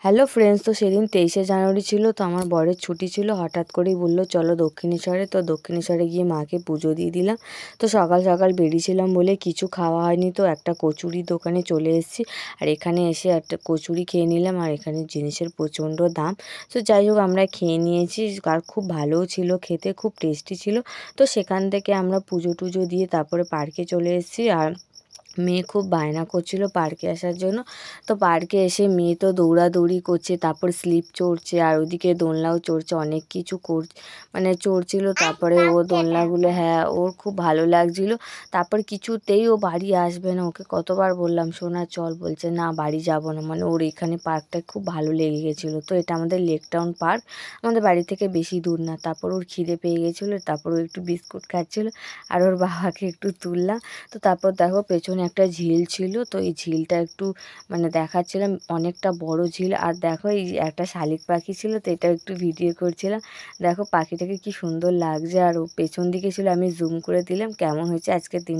Hello friends, তো সেদিন 23শে জানুয়ারি ছিল। তো আমার বরের ছুটি ছিল, হঠাৎ করেই বললো চলো দক্ষিণেশ্বরে। তো দক্ষিণেশ্বরে গিয়ে মাকে পুজো দিয়ে দিলাম। তো সকাল সকাল বেরিয়েছিলাম বলে কিছু খাওয়া হয়নি, তো একটা কচুরি দোকানে চলে এসেছি। আর এখানে এসে একটা কচুরি খেয়ে নিলাম, আর এখানে জিনিসের প্রচণ্ড দাম। তো যাই হোক আমরা খেয়ে নিয়েছি, আর খুব ভালোও ছিল খেতে, খুব টেস্টি ছিল। তো সেখান থেকে আমরা পুজো টুজো দিয়ে তারপরে পার্কে চলে এসেছি। আর মেয়ে খুব বায়না করছিল পার্কে আসার জন্য। তো পার্কে এসে মেয়ে তো দৌড়াদৌড়ি করছে, তারপর স্লিপ চড়ছে, আর ওদিকে দোলনাও চড়ছে, অনেক কিছু মানে চড়ছিল। তারপরে ও দোলনাগুলো, হ্যাঁ, ওর খুব ভালো লাগছিল। তারপর কিছুতেই ও বাড়ি আসবে না, ওকে কতবার বললাম সোনা চল, বলছে না বাড়ি যাব না। মানে ওর এখানে পার্কটা খুব ভালো লেগে গেছিলো। তো এটা আমাদের লেক টাউন পার্ক, আমাদের বাড়ি থেকে বেশি দূর না। তারপর ওর খিদে পেয়ে গেছিলো, তারপর ও একটু বিস্কুট খাচ্ছিলো, আর ওর বাবাকে একটু তুললাম। তো তারপর দেখো পেছনে একটা ঝিল ছিল, তো এই ঝিলটা একটু মানে দেখাচ্ছিলাম, অনেকটা বড় ঝিল। আর দেখো এই একটা শালিক পাখি ছিল, তো এটা একটু ভিডিও করছিলাম। দেখো পাখিটাকে কি সুন্দর লাগছে, আর ও পেছন দিকে ছিল, আমি জুম করে দিলাম। কেমন হয়েছে আজকের দিন।